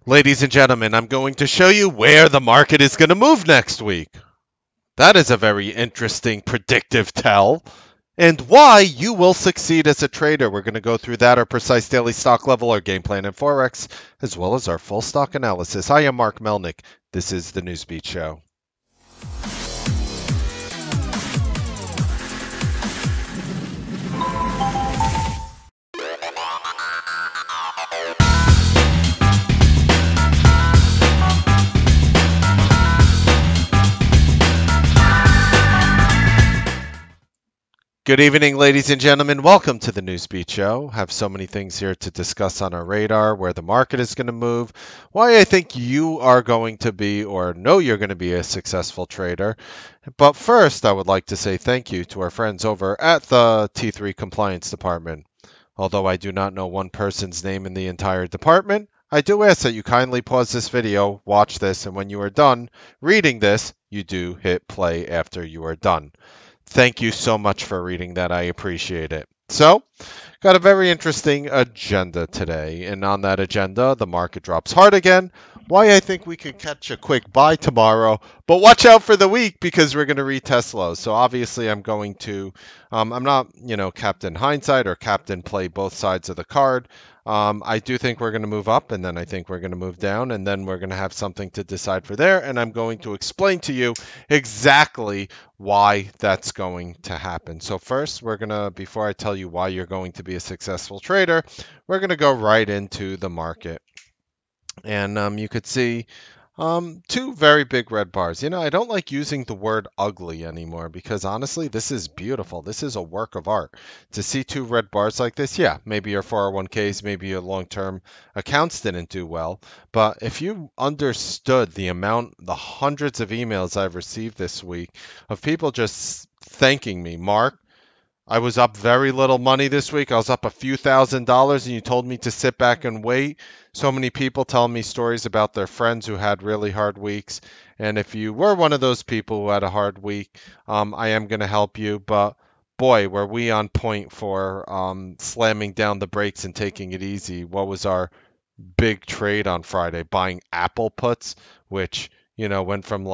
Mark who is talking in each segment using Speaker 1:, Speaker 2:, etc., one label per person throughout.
Speaker 1: Ladies and gentlemen, I'm going to show you where the market is going to move next week. That is a very interesting predictive tell. And why you will succeed as a trader. We're going to go through that, our precise daily stock level, our game plan in Forex, as well as our full stock analysis. I am Mark Melnick. This is the Newsbeat Show. Good evening, ladies and gentlemen. Welcome to the Newsbeat Show. Have so many things here to discuss on our radar, where the market is going to move, why I think you are going to be or know you're going to be a successful trader. But first, I would like to say thank you to our friends over at the T3 Compliance Department. Although I do not know one person's name in the entire department, I do ask that you kindly pause this video, watch this, and when you are done reading this, you do hit play after you are done. Thank you so much for reading that. I appreciate it. So, got a very interesting agenda today. And on that agenda, the market drops hard again. Why I think we could catch a quick buy tomorrow. But watch out for the week because we're going to retest lows. So obviously I'm going to, I'm not, Captain Hindsight or Captain Play both sides of the card. I do think we're going to move up, and then I think we're going to move down, and then we're going to have something to decide for there. And I'm going to explain to you exactly why that's going to happen. So first, before I tell you why you're going to be a successful trader, we're going to go right into the market. And you could see two very big red bars. I don't like using the word ugly anymore because honestly, this is beautiful. This is a work of art. To see two red bars like this, yeah, maybe your 401ks, maybe your long-term accounts didn't do well. But if you understood the hundreds of emails I've received this week of people just thanking me, Mark, I was up very little money this week. I was up a few $1,000s, and you told me to sit back and wait. So many people tell me stories about their friends who had really hard weeks. And if you were one of those people who had a hard week, I am going to help you. But boy, were we on point for slamming down the brakes and taking it easy. What was our big trade on Friday? Buying Apple puts, which, went from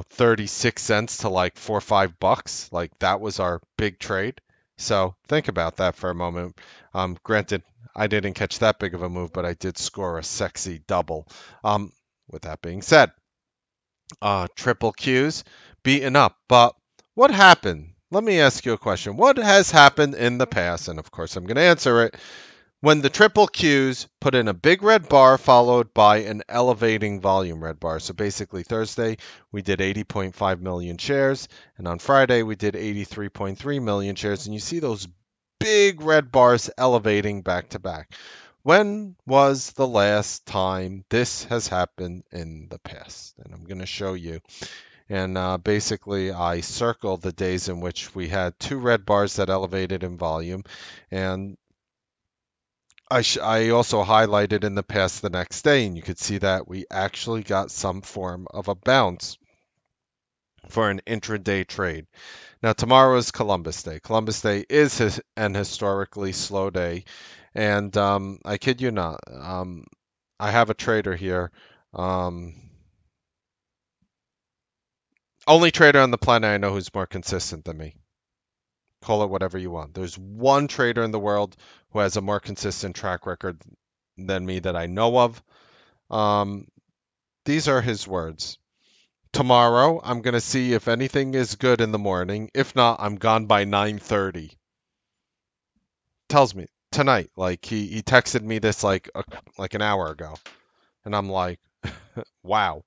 Speaker 1: 36 cents to like $4 or $5. Like that was our big trade. So think about that for a moment. Granted, I didn't catch that big of a move, but I did score a sexy double. With that being said, triple Qs beaten up. But what happened? Let me ask you a question. What has happened in the past? And of course, I'm going to answer it when the triple Qs put in a big red bar followed by an elevating volume red bar. So basically Thursday we did 80.5 million shares, and on Friday we did 83.3 million shares, and you see those big red bars elevating back to back. When was the last time this has happened in the past? And I'm going to show you. And basically, I circled the days in which we had two red bars that elevated in volume, and I also highlighted in the past the next day, and you could see that we actually got some form of a bounce for an intraday trade. Now, tomorrow is Columbus Day. Columbus Day is an historically slow day, and I kid you not, I have a trader here. Only trader on the planet I know who's more consistent than me. Call it whatever you want. There's one trader in the world who has a more consistent track record than me that I know of. These are his words. Tomorrow, I'm going to see if anything is good in the morning. If not, I'm gone by 9:30. Tells me tonight. Like he texted me this like an hour ago. And I'm like, wow.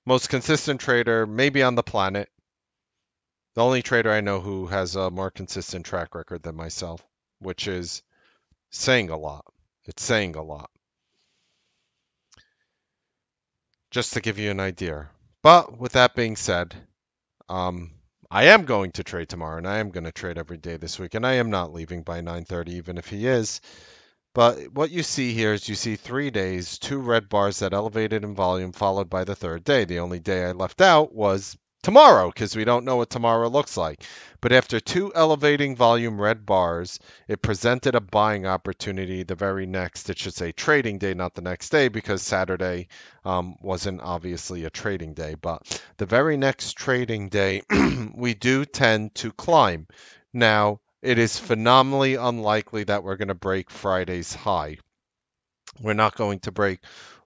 Speaker 1: Most consistent trader maybe on the planet. The only trader I know who has a more consistent track record than myself, which is saying a lot. It's saying a lot. Just to give you an idea. But with that being said, I am going to trade tomorrow, and I am going to trade every day this week, and I am not leaving by 9:30, even if he is. But what you see here is you see 3 days, two red bars that elevated in volume, followed by the third day. The only day I left out was tomorrow because we don't know what tomorrow looks like. But after two elevating volume red bars, it presented a buying opportunity the very next, it should say trading day, not the next day, because Saturday wasn't obviously a trading day. But the very next trading day, we do tend to climb. Now, it is phenomenally unlikely that we're going to break Friday's high. We're not going to break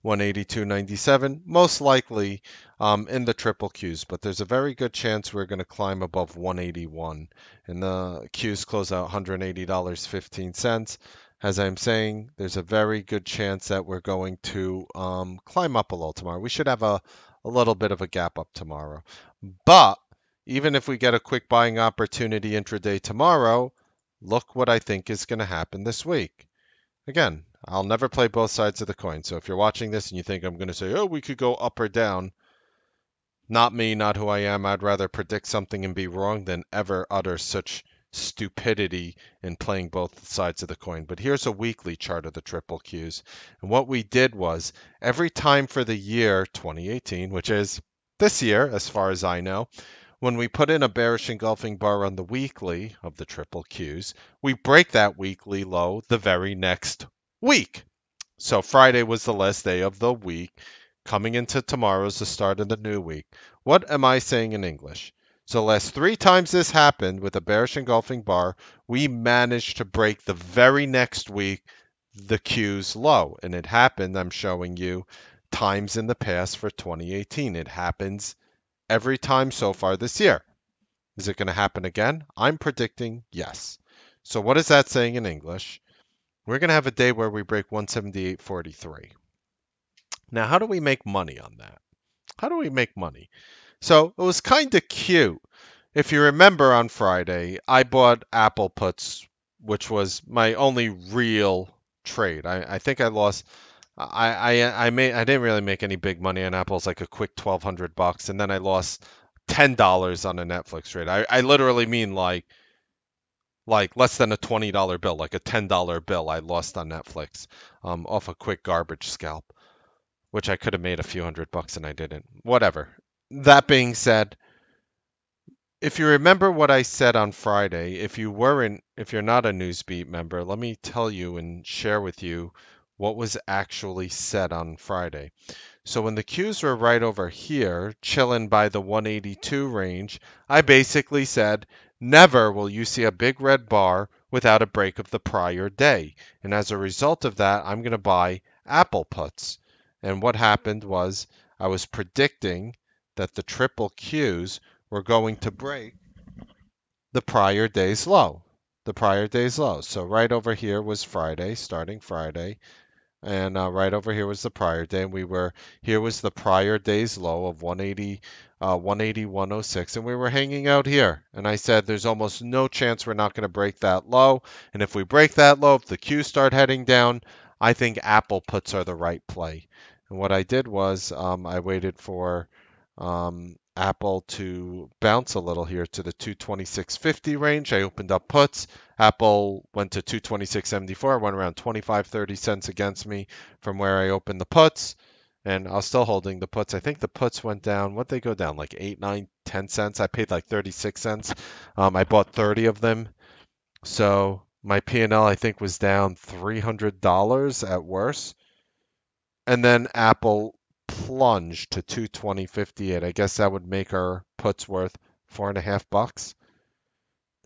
Speaker 1: 182.97, most likely in the triple Qs, but there's a very good chance we're going to climb above 181. And the Qs close out $180.15. As I'm saying, there's a very good chance that we're going to climb up a little tomorrow. We should have a little bit of a gap up tomorrow. But even if we get a quick buying opportunity intraday tomorrow, look what I think is going to happen this week. Again, I'll never play both sides of the coin. So if you're watching this and you think I'm going to say, oh, we could go up or down, not me, not who I am. I'd rather predict something and be wrong than ever utter such stupidity in playing both sides of the coin. But here's a weekly chart of the triple Qs. And what we did was every time for the year 2018, which is this year, as far as I know, when we put in a bearish engulfing bar on the weekly of the triple Qs, we break that weekly low the very next week. So Friday was the last day of the week. Coming into tomorrow is the start of the new week. What am I saying in English? So last three times this happened with a bearish engulfing bar, we managed to break the very next week the Q's low. And it happened, I'm showing you, times in the past for 2018. It happens every time so far this year. Is it going to happen again? I'm predicting yes. So what is that saying in English? We're going to have a day where we break 178.43. Now, how do we make money on that? How do we make money? So it was kind of cute. If you remember on Friday, I bought Apple puts, which was my only real trade. I think I lost. I didn't really make any big money on Apple. It's like a quick $1,200, and then I lost $10 on a Netflix trade. I literally mean like less than a $20 bill, like a $10 bill I lost on Netflix off a quick garbage scalp, which I could have made a few $100 and I didn't. Whatever. That being said, if you remember what I said on Friday, if you're not a Newsbeat member, let me tell you and share with you what was actually said on Friday. So when the Qs were right over here, chilling by the 182 range, I basically said, never will you see a big red bar without a break of the prior day. And as a result of that, I'm going to buy Apple puts. And what happened was I was predicting that the triple Qs were going to break the prior day's low. The prior day's low. So right over here was Friday, starting Friday. And right over here was the prior day. And here was the prior day's low of 180, 180.106. And we were hanging out here. And I said, there's almost no chance we're not going to break that low. And if we break that low, if the Qs start heading down, I think Apple puts are the right play. And what I did was I waited for Apple to bounce a little here to the 226.50 range. I opened up puts. Apple went to 226.74, went around 25-30 cents against me from where I opened the puts. And I was still holding the puts. I think the puts went down. What they go down? Like 8, 9, 10 cents. I paid like 36 cents. I bought 30 of them. So my P&L I think was down $300 at worst. And then Apple plunged to 220.58. I guess that would make our puts worth $4.50.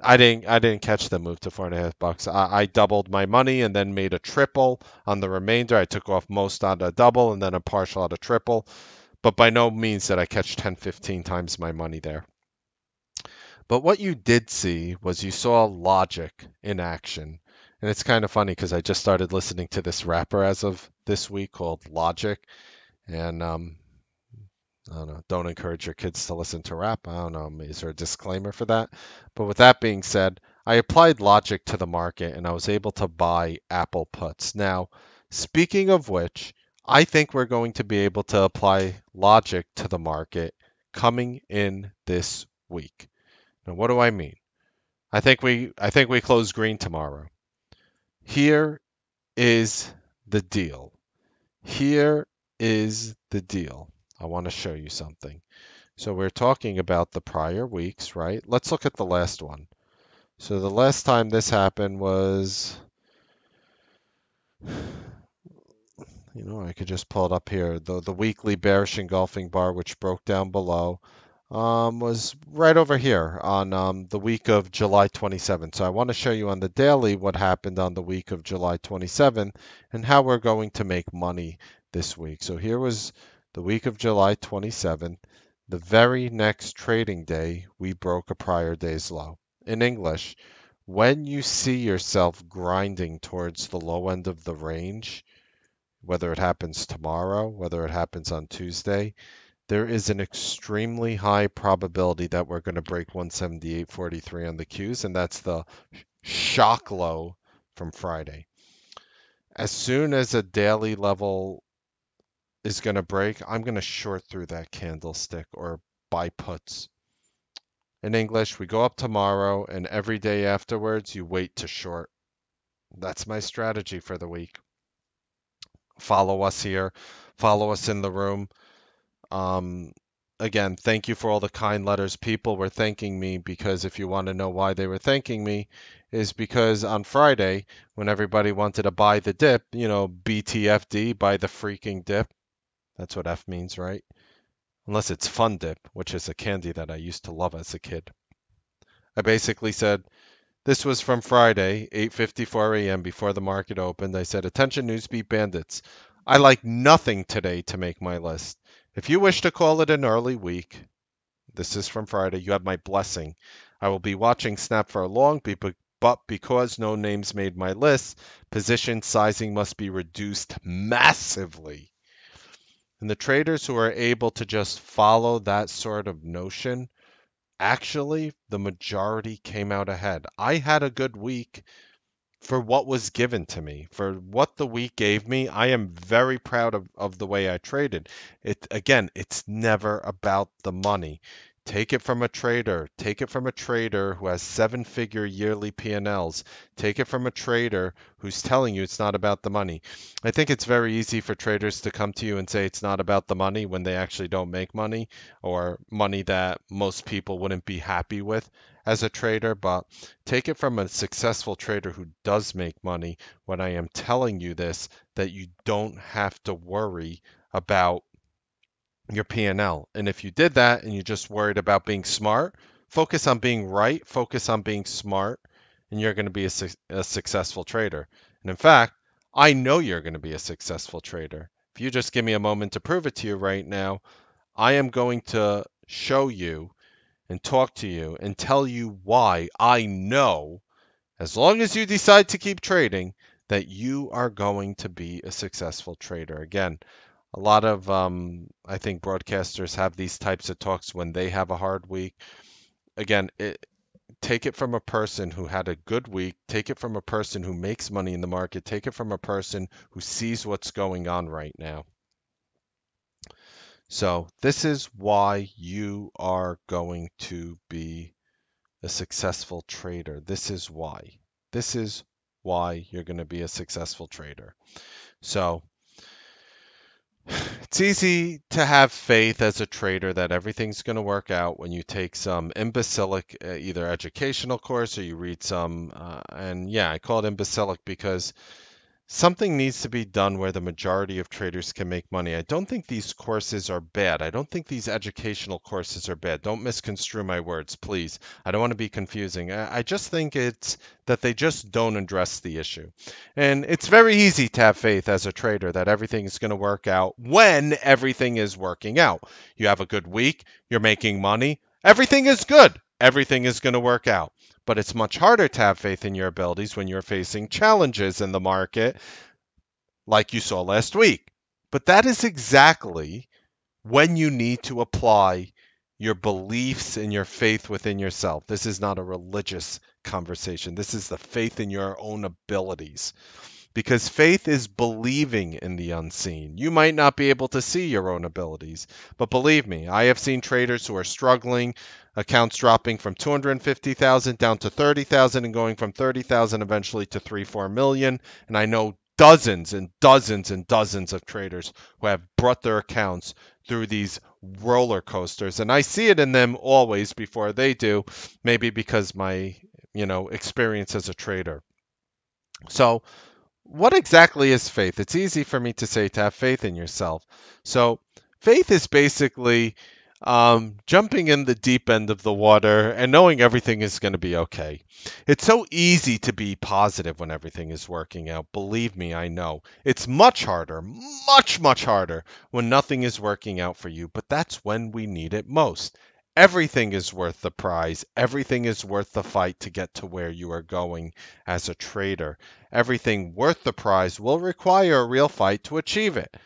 Speaker 1: I didn't catch the move to $4.50. I doubled my money and then made a triple on the remainder. I took off most on a double and then a partial on a triple, but by no means did I catch 10, 15 times my money there. But what you did see was you saw logic in action. And it's kind of funny because I just started listening to this rapper as of this week called Logic. And I don't know, don't encourage your kids to listen to rap. I don't know, is there a disclaimer for that? But with that being said, I applied logic to the market and I was able to buy Apple puts. Now, speaking of which, I think we're going to be able to apply logic to the market coming in this week. Now, what do I mean? I think we close green tomorrow. Here is the deal. Here is the deal. I want to show you something. So we're talking about the prior weeks, right? Let's look at the last one. So the last time this happened was, I could just pull it up here. The weekly bearish engulfing bar, which broke down below, was right over here on the week of July 27th. So I want to show you on the daily what happened on the week of July 27th and how we're going to make money this week. So here was the week of July 27th. The very next trading day, we broke a prior day's low. In English, when you see yourself grinding towards the low end of the range, whether it happens tomorrow, whether it happens on Tuesday, there is an extremely high probability that we're going to break 178.43 on the Qs, and that's the shock low from Friday. As soon as a daily level is going to break, I'm going to short through that candlestick or buy puts. In English, we go up tomorrow, and every day afterwards, you wait to short. That's my strategy for the week. Follow us here, follow us in the room. Um, Again, thank you for all the kind letters. People were thanking me because if you want to know why they were thanking me, is because on Friday, when everybody wanted to buy the dip, BTFD, buy the freaking dip. That's what F means, right? Unless it's Fun Dip, which is a candy that I used to love as a kid. I basically said, this was from Friday, 8:54 a.m. before the market opened. I said, "Attention Newsbeat bandits. I like nothing today to make my list. If you wish to call it an early week, this is from Friday, you have my blessing. I will be watching Snap for a long, but because no names made my list, position sizing must be reduced massively." And the traders who are able to just follow that sort of notion, actually, the majority came out ahead. I had a good week for what was given to me, for what the week gave me. I am very proud of the way I traded. It again, it's never about the money. Take it from a trader. Take it from a trader who has seven-figure yearly P&Ls. Take it from a trader who's telling you it's not about the money. I think it's very easy for traders to come to you and say it's not about the money when they actually don't make money or money that most people wouldn't be happy with as a trader, but take it from a successful trader who does make money when I am telling you this, that you don't have to worry about your P&L. And if you did that and you just worried about being smart, focus on being right, focus on being smart, and you're going to be a successful trader. And in fact, I know you're going to be a successful trader. If you just give me a moment to prove it to you right now, I am going to show you and talk to you and tell you why I know, as long as you decide to keep trading, that you are going to be a successful trader. Again, a lot of, I think, broadcasters have these types of talks when they have a hard week. Again, take it from a person who had a good week. Take it from a person who makes money in the market. Take it from a person who sees what's going on right now. So this is why you are going to be a successful trader. This is why. This is why you're going to be a successful trader. So it's easy to have faith as a trader that everything's going to work out when you take some imbecilic either educational course or you read some, and yeah, I call it imbecilic because something needs to be done where the majority of traders can make money. I don't think these courses are bad. I don't think these educational courses are bad. Don't misconstrue my words, please. I don't want to be confusing. I just think it's that they just don't address the issue. And it's very easy to have faith as a trader that everything is going to work out when everything is working out. You have a good week, you're making money, everything is good. Everything is going to work out. But it's much harder to have faith in your abilities when you're facing challenges in the market like you saw last week. But that is exactly when you need to apply your beliefs and your faith within yourself. This is not a religious conversation. This is the faith in your own abilities. Because faith is believing in the unseen. You might not be able to see your own abilities, but believe me, I have seen traders who are struggling, accounts dropping from 250,000 down to 30,000 and going from 30,000 eventually to 3, 4 million. And I know dozens and dozens and dozens of traders who have brought their accounts through these roller coasters, and I see it in them always before they do, maybe because my, experience as a trader. So, what exactly is faith? It's easy for me to say to have faith in yourself. So, faith is basically jumping in the deep end of the water and knowing everything is going to be okay. It's so easy to be positive when everything is working out. Believe me, I know. It's much harder, much, much harder when nothing is working out for you, but that's when we need it most. Everything is worth the prize. Everything is worth the fight to get to where you are going as a trader. Everything worth the prize will require a real fight to achieve it.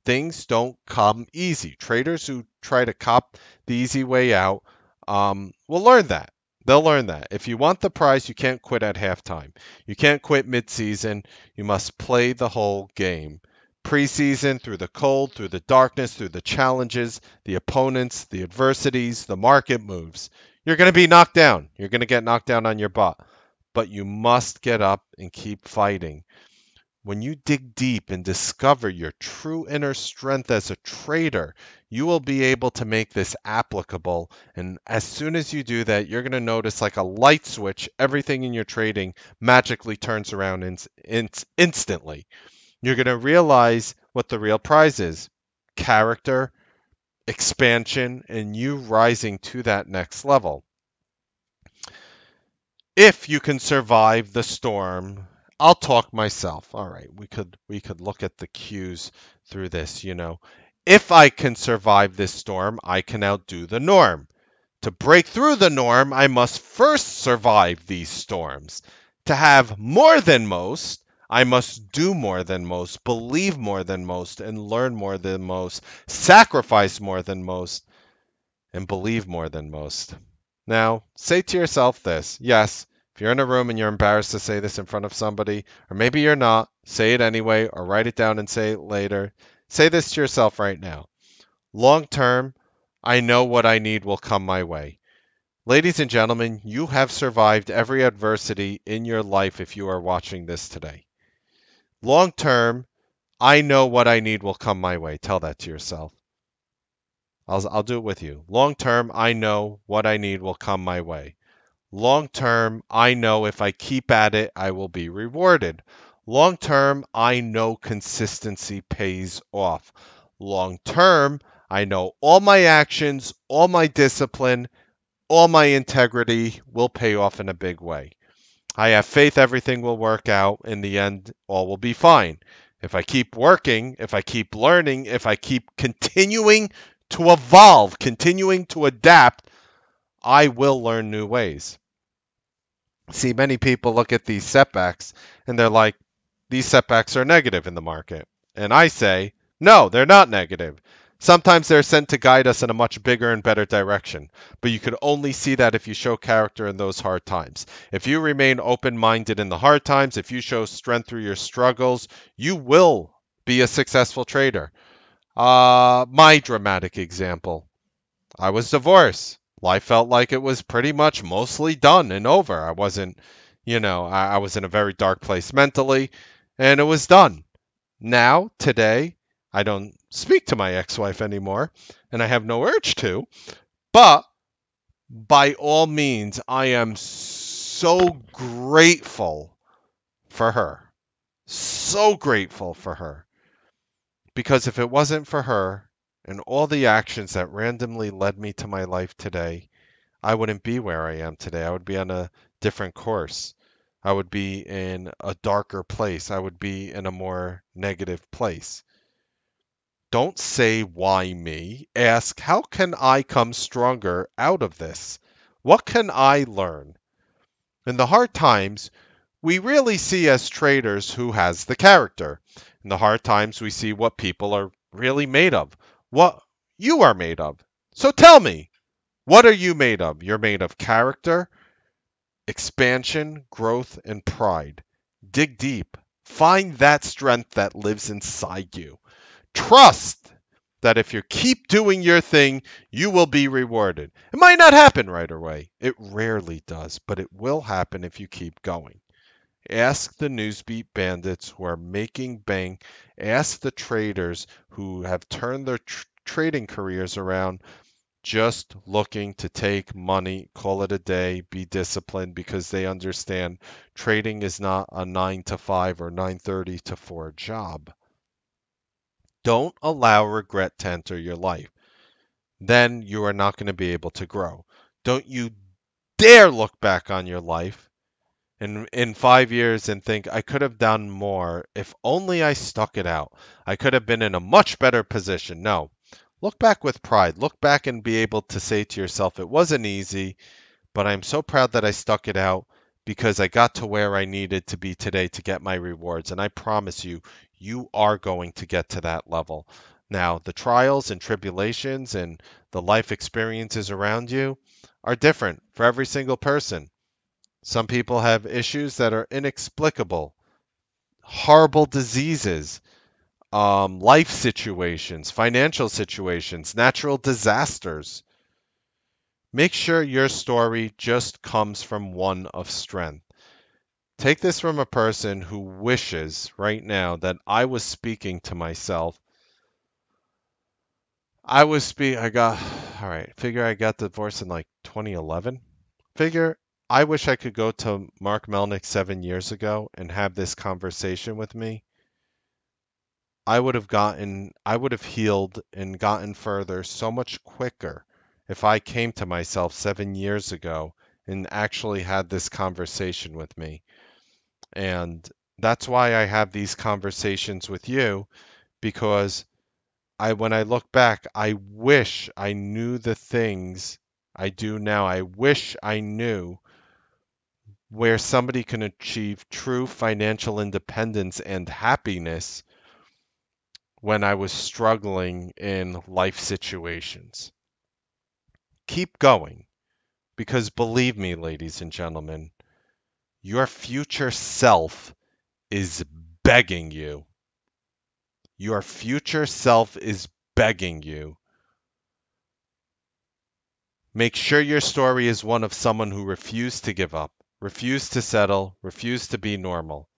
Speaker 1: Things don't come easy. Traders who try to cop the easy way out will learn that. They'll learn that. If you want the prize, you can't quit at halftime. You can't quit midseason. You must play the whole game. Preseason, through the cold, through the darkness, through the challenges, the opponents, the adversities, the market moves. You're going to be knocked down. You're going to get knocked down on your butt. But you must get up and keep fighting. When you dig deep and discover your true inner strength as a trader, you will be able to make this applicable. And as soon as you do that, you're going to notice, like a light switch, everything in your trading magically turns around instantly. You're going to realize what the real prize is: character, expansion, and you rising to that next level. If you can survive the storm, I'll talk myself. All right, we could look at the cues through this, If I can survive this storm, I can outdo the norm. To break through the norm, I must first survive these storms. To have more than most, I must do more than most, believe more than most, and learn more than most, sacrifice more than most, and believe more than most. Now, say to yourself this. Yes, if you're in a room and you're embarrassed to say this in front of somebody, or maybe you're not, say it anyway, or write it down and say it later. Say this to yourself right now. Long term, I know what I need will come my way. Ladies and gentlemen, you have survived every adversity in your life if you are watching this today. Long term, I know what I need will come my way. Tell that to yourself. I'll do it with you. Long term, I know what I need will come my way. Long term, I know if I keep at it, I will be rewarded. Long term, I know consistency pays off. Long term, I know all my actions, all my discipline, all my integrity will pay off in a big way. I have faith everything will work out. In the end, all will be fine. If I keep working, if I keep learning, if I keep continuing to evolve, continuing to adapt, I will learn new ways. See, many people look at these setbacks and they're like, these setbacks are negative in the market. And I say, no, they're not negative. Sometimes they're sent to guide us in a much bigger and better direction, but you could only see that if you show character in those hard times. If you remain open minded in the hard times, if you show strength through your struggles, you will be a successful trader. My dramatic example: I was divorced. Life felt like it was pretty much mostly done and over. I wasn't, I was in a very dark place mentally, and it was done. Now, today, I don't speak to my ex wife anymore, and I have no urge to, but by all means, I am so grateful for her. So grateful for her. Because if it wasn't for her and all the actions that randomly led me to my life today, I wouldn't be where I am today. I would be on a different course. I would be in a darker place. I would be in a more negative place. Don't say, why me? Ask, how can I come stronger out of this? What can I learn? In the hard times, we really see as traders who has the character. In the hard times, we see what people are really made of, what you are made of. So tell me, what are you made of? You're made of character, expansion, growth, and pride. Dig deep. Find that strength that lives inside you. Trust that if you keep doing your thing, you will be rewarded. It might not happen right away. It rarely does, but it will happen if you keep going. Ask the Newsbeat bandits who are making bank. Ask the traders who have turned their trading careers around just looking to take money, call it a day, be disciplined because they understand trading is not a 9 to 5 or 9:30 to 4 job. Don't allow regret to enter your life. Then you are not going to be able to grow. Don't you dare look back on your life in 5 years and think I could have done more if only I stuck it out. I could have been in a much better position. No. Look back with pride. Look back and be able to say to yourself, it wasn't easy, but I'm so proud that I stuck it out because I got to where I needed to be today to get my rewards. And I promise you, you are going to get to that level. Now, the trials and tribulations and the life experiences around you are different for every single person. Some people have issues that are inexplicable, horrible diseases, life situations, financial situations, natural disasters. Make sure your story just comes from one of strength. Take this from a person who wishes right now that I was speaking to myself. I got, all right, figure I got divorced in like 2011. Figure I wish I could go to Mark Melnick 7 years ago and have this conversation with me. I would have healed and gotten further so much quicker if I came to myself 7 years ago and actually had this conversation with me. And that's why I have these conversations with you because when I look back, I wish I knew the things I do now. I wish I knew where somebody can achieve true financial independence and happiness when I was struggling in life situations. Keep going because believe me, ladies and gentlemen, your future self is begging you. Your future self is begging you. Make sure your story is one of someone who refused to give up, refused to settle, refused to be normal.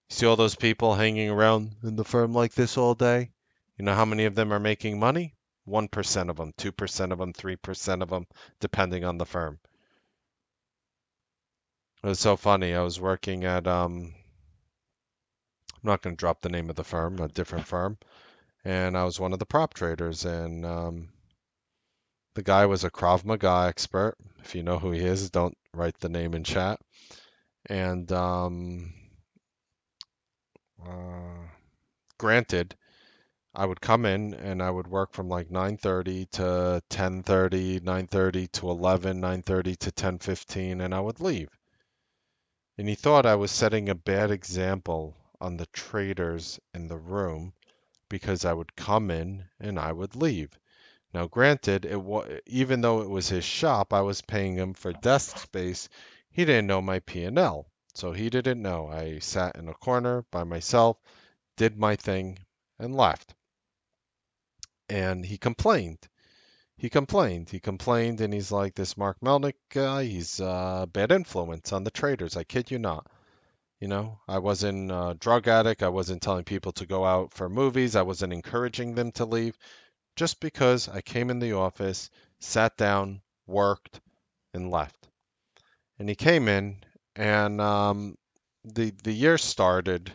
Speaker 1: See all those people hanging around in the firm like this all day? You know how many of them are making money? 1% of them, 2% of them, 3% of them, depending on the firm. It was so funny. I was working at I'm not going to drop the name of the firm, a different firm, and I was one of the prop traders, and the guy was a Krav Maga expert. If you know who he is, don't write the name in chat. And uh, granted, I would come in and I would work from like 9:30 to 10:30, 9:30 to 11, 9:30 to 10:15, and I would leave. And he thought I was setting a bad example on the traders in the room because I would come in and I would leave. Now, granted, even though it was his shop, I was paying him for desk space. He didn't know my P&L, so he didn't know. I sat in a corner by myself, did my thing, and left. And he complained. He complained, and he's like, "This Mark Melnick guy, he's a bad influence on the traders." I kid you not. You know, I wasn't a drug addict. I wasn't telling people to go out for movies. I wasn't encouraging them to leave. Just because I came in the office, sat down, worked, and left. And he came in, and the year started.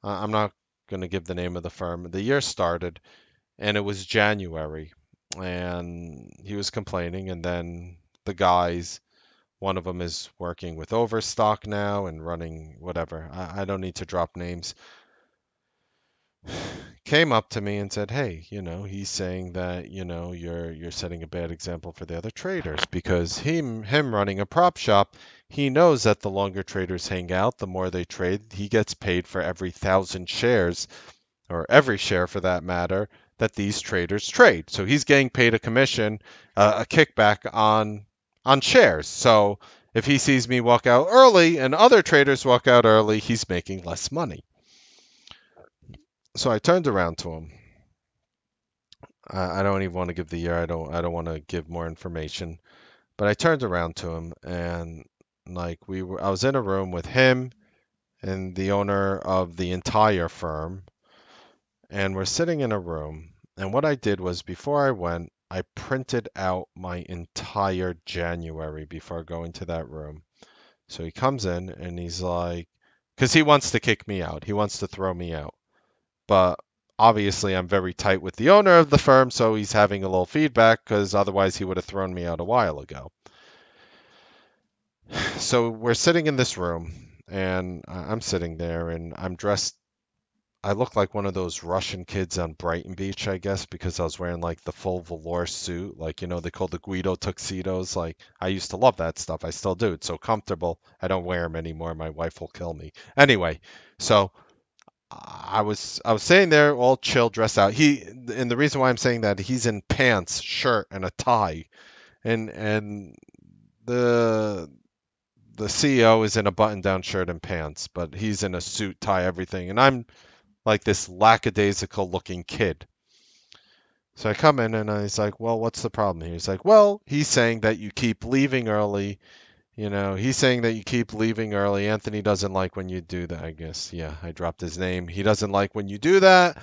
Speaker 1: I'm not going to give the name of the firm. The year started, and it was January, and he was complaining, and then the guys. One of them is working with Overstock now and running whatever. I don't need to drop names. Came up to me and said, "Hey, he's saying that, you're setting a bad example for the other traders because him running a prop shop, he knows that the longer traders hang out, the more they trade, he gets paid for every 1,000 shares or every share for that matter that these traders trade. So he's getting paid a commission, a kickback on shares. So if he sees me walk out early and other traders walk out early, he's making less money." So I turned around to him. I don't even want to give the year. I don't want to give more information. But I turned around to him and Like I was in a room with him and the owner of the entire firm, and we're sitting in a room. And what I did was before I went, I printed out my entire January before going to that room. So he comes in and he's like, because he wants to kick me out, he wants to throw me out. But obviously, I'm very tight with the owner of the firm, so he's having a little feedback because otherwise he would have thrown me out a while ago. So we're sitting in this room, and I'm sitting there, and I'm dressed. I look like one of those Russian kids on Brighton Beach, I guess, because I was wearing like the full velour suit, like they call the Guido tuxedos. Like I used to love that stuff. I still do. It's so comfortable. I don't wear them anymore. My wife will kill me. Anyway, so I was sitting there all chill, dressed out. And the reason why I'm saying that he's in pants, shirt, and a tie, and the the CEO is in a button-down shirt and pants, but he's in a suit, tie, everything, and I'm like this lackadaisical looking kid. So I come in and he's like, "Well, what's the problem here?" He's like, "Well, he's saying that you keep leaving early. He's saying that you keep leaving early. Anthony doesn't like when you do that, I guess." Yeah, I dropped his name. He doesn't like when you do that.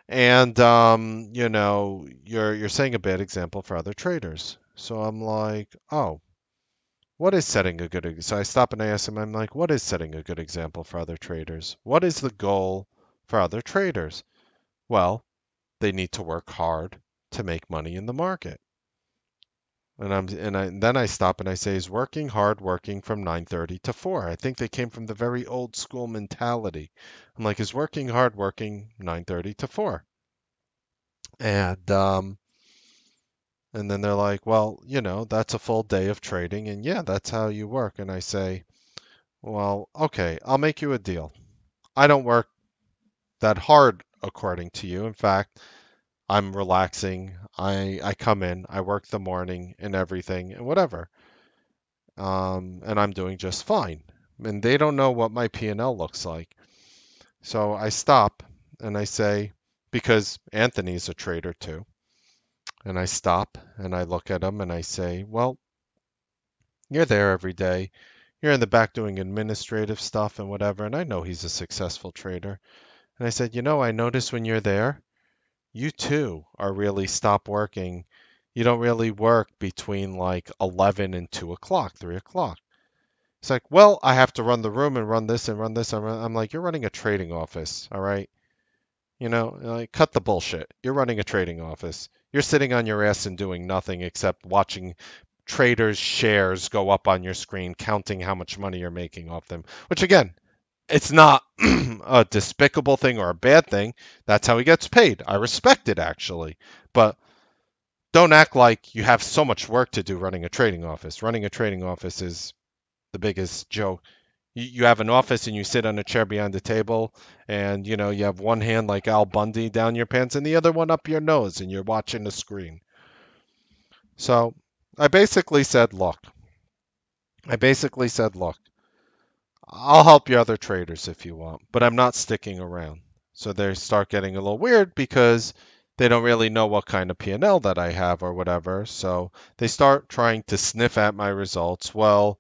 Speaker 1: And you're setting a bad example for other traders. So I'm like, "Oh, what is setting a good so I stop and I ask him, I'm like, "What is setting a good example for other traders? What is the goal for other traders?" Well, they need to work hard to make money in the market. Then I stop and I say, "Is working hard working from 9:30 to 4?" I think they came from the very old school mentality. I'm like, "Is working hard working 9:30 to 4?" And then they're like, "Well, that's a full day of trading, and yeah, that's how you work." And I say, "Well, okay, I'll make you a deal. I don't work that hard according to you. In fact, I'm relaxing. I come in, I work the morning and everything and whatever. And I'm doing just fine. And they don't know what my P&L looks like." So I stop and I say, because Anthony's a trader too, and I stop and I look at him and I say, "Well, you're there every day. You're in the back doing administrative stuff and whatever." And I know he's a successful trader. And I said, I notice when you're there, you too are really stop working. You don't really work between like 11 and 2 o'clock, 3 o'clock. It's like, "Well, I have to run the room and run this and run this." I'm like, "You're running a trading office, all right? Like, cut the bullshit. You're running a trading office. You're sitting on your ass and doing nothing except watching traders' shares go up on your screen, counting how much money you're making off them." Which, again, it's not a despicable thing or a bad thing. That's how he gets paid. I respect it, actually. But don't act like you have so much work to do running a trading office. Running a trading office is the biggest joke. You have an office and you sit on a chair behind the table, and you have one hand like Al Bundy down your pants and the other one up your nose, and you're watching the screen. So I basically said, "Look, I basically said, look, I'll help you other traders if you want, but I'm not sticking around." So they start getting a little weird because they don't really know what kind of P&L that I have or whatever. So they start trying to sniff at my results. I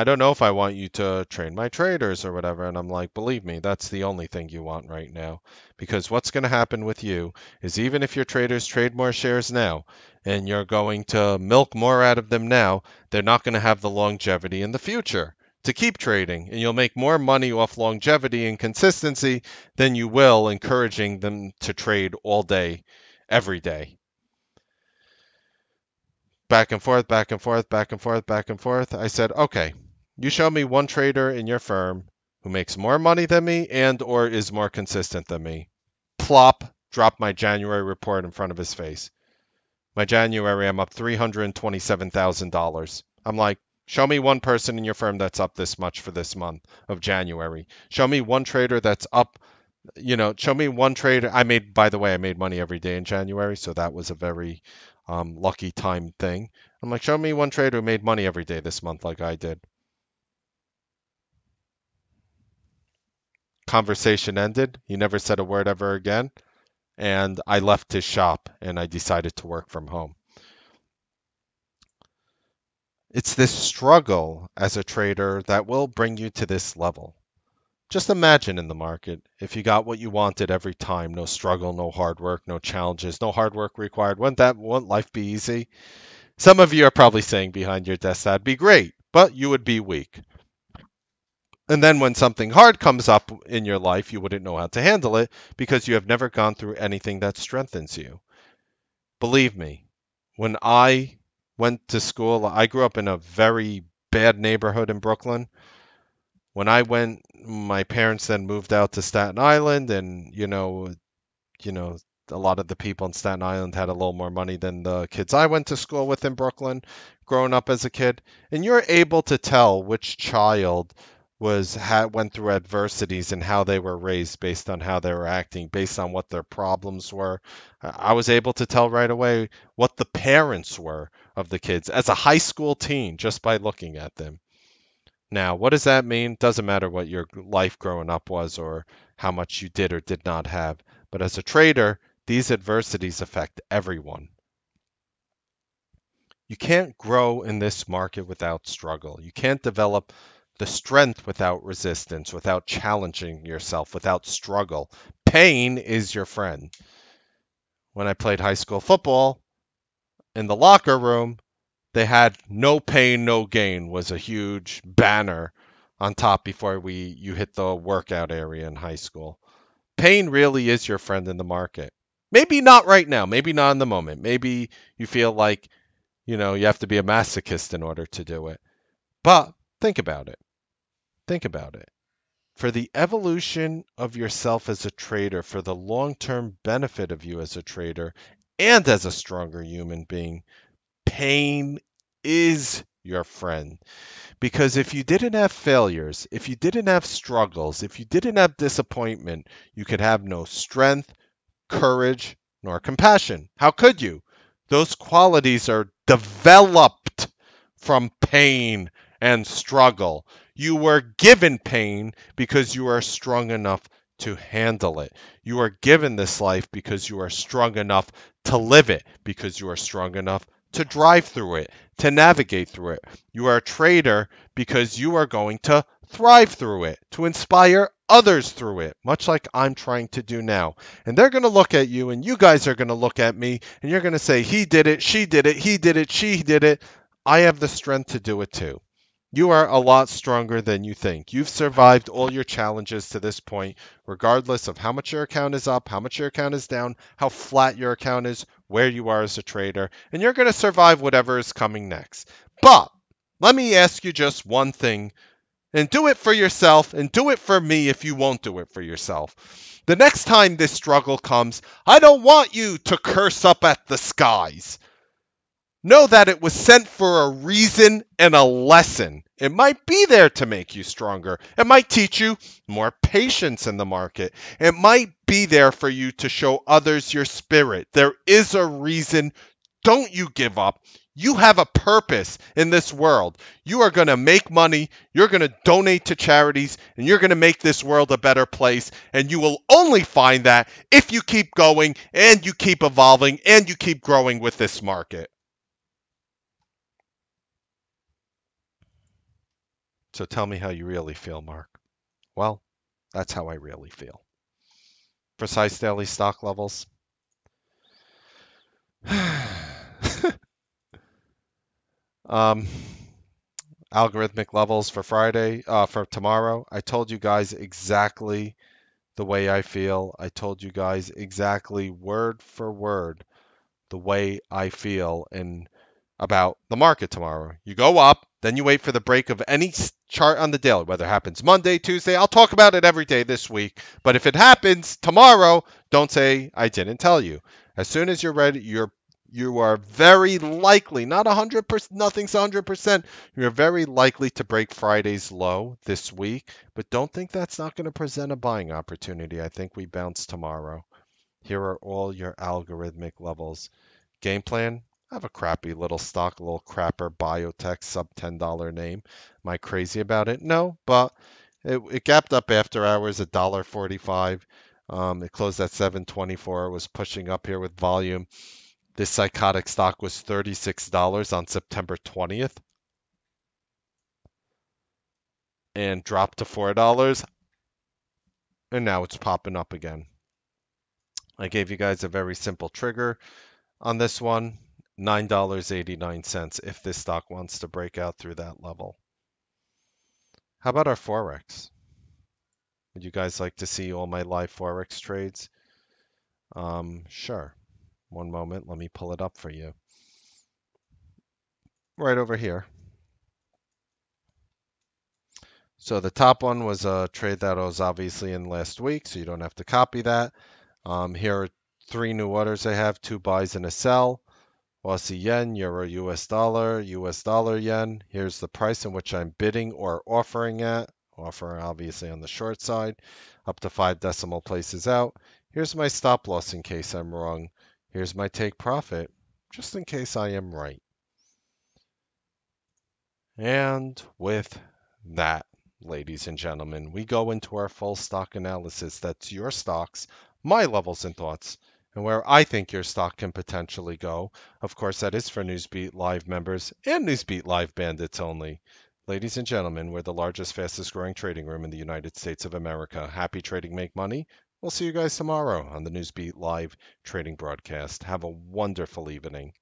Speaker 1: don't know if I want you to train my traders or whatever. And I'm like, "Believe me, that's the only thing you want right now. Because what's going to happen with you is even if your traders trade more shares now and you're going to milk more out of them now, they're not going to have the longevity in the future to keep trading. And you'll make more money off longevity and consistency than you will encouraging them to trade all day, every day." Back and forth, back and forth, back and forth, back and forth. I said, "Okay, you show me one trader in your firm who makes more money than me and or is more consistent than me." Plop, drop my January report in front of his face. My January, I'm up $327,000. I'm like, "Show me one person in your firm that's up this much for this month of January. Show me one trader that's up, show me one trader." By the way, I made money every day in January, so that was a very lucky time thing. I'm like, "Show me one trader who made money every day this month like I did." Conversation ended. He never said a word ever again. And I left his shop and I decided to work from home. It's this struggle as a trader that will bring you to this level. Just imagine in the market if you got what you wanted every time, no struggle, no hard work, no challenges, no hard work required. Wouldn't life be easy? Some of you are probably saying behind your desk that'd be great, but you would be weak. And then when something hard comes up in your life, you wouldn't know how to handle it because you have never gone through anything that strengthens you. Believe me, when I went to school, I grew up in a very bad neighborhood in Brooklyn. When I went, my parents then moved out to Staten Island, and you know, a lot of the people in Staten Island had a little more money than the kids I went to school with in Brooklyn growing up as a kid. And you're able to tell which child went through adversities and how they were raised based on how they were acting, based on what their problems were. I was able to tell right away what the parents were of the kids as a high school teen just by looking at them. Now, what does that mean? Doesn't matter what your life growing up was or how much you did or did not have. But as a trader, these adversities affect everyone. You can't grow in this market without struggle. You can't develop the strength without resistance, without challenging yourself, without struggle. Pain is your friend. When I played high school football, in the locker room, they had "no pain, no gain" was a huge banner on top before we you hit the workout area in high school. Pain really is your friend in the market. Maybe not right now, maybe not in the moment. Maybe you feel like, you have to be a masochist in order to do it. But think about it. Think about it. For the evolution of yourself as a trader, for the long-term benefit of you as a trader and as a stronger human being, pain is your friend. Because if you didn't have failures, if you didn't have struggles, if you didn't have disappointment, you could have no strength, courage, nor compassion. How could you? Those qualities are developed from pain and struggle. You were given pain because you are strong enough to handle it. You are given this life because you are strong enough to live it, because you are strong enough to drive through it, to navigate through it. You are a trader because you are going to thrive through it, to inspire others through it, much like I'm trying to do now. And they're going to look at you, and you guys are going to look at me, and you're going to say, he did it, she did it, he did it, she did it. I have the strength to do it too. You are a lot stronger than you think. You've survived all your challenges to this point, regardless of how much your account is up, how much your account is down, how flat your account is, where you are as a trader, and you're going to survive whatever is coming next. But let me ask you just one thing, and do it for yourself, and do it for me if you won't do it for yourself. The next time this struggle comes, I don't want you to curse up at the skies. Know that it was sent for a reason and a lesson. It might be there to make you stronger. It might teach you more patience in the market. It might be there for you to show others your spirit. There is a reason. Don't you give up. You have a purpose in this world. You are going to make money. You're going to donate to charities, and you're going to make this world a better place. And you will only find that if you keep going and you keep evolving and you keep growing with this market. So tell me how you really feel, Mark. Well, that's how I really feel. Precise daily stock levels. um, Algorithmic levels for Friday, for tomorrow. I told you guys exactly the way I feel. I told you guys exactly word for word the way I feel and about the market tomorrow. You go up, then you wait for the break of any chart on the daily, whether it happens Monday, Tuesday. I'll talk about it every day this week. But if it happens tomorrow, don't say I didn't tell you. As soon as you're ready, you are very likely, not 100%, nothing's 100%. You're very likely to break Friday's low this week, but don't think that's not going to present a buying opportunity. I think we bounce tomorrow. Here are all your algorithmic levels. Game plan, I have a crappy little stock, a little crapper biotech sub $10 name. Am I crazy about it? No, but it gapped up after hours at $1.45. It closed at 7.24. It was pushing up here with volume. This psychotic stock was $36 on September 20th. and dropped to $4, and now it's popping up again. I gave you guys a very simple trigger on this one, $9.89 if this stock wants to break out through that level. How about our Forex? Would you guys like to see all my live Forex trades? Sure. One moment, let me pull it up for you. Right over here. So the top one was a trade that was obviously in last week, so you don't have to copy that. Here are three new orders I have, two buys and a sell. Aussie yen, euro, US dollar yen. Here's the price in which I'm bidding or offering at. Offer obviously on the short side, up to 5 decimal places out. Here's my stop loss in case I'm wrong. Here's my take profit, just in case I am right. And with that, ladies and gentlemen, we go into our full stock analysis. That's your stocks, my levels and thoughts, and where I think your stock can potentially go. Of course, that is for Newsbeat Live members and Newsbeat Live bandits only. Ladies and gentlemen, we're the largest, fastest growing trading room in the United States of America. Happy trading, make money. We'll see you guys tomorrow on the Newsbeat Live trading broadcast. Have a wonderful evening.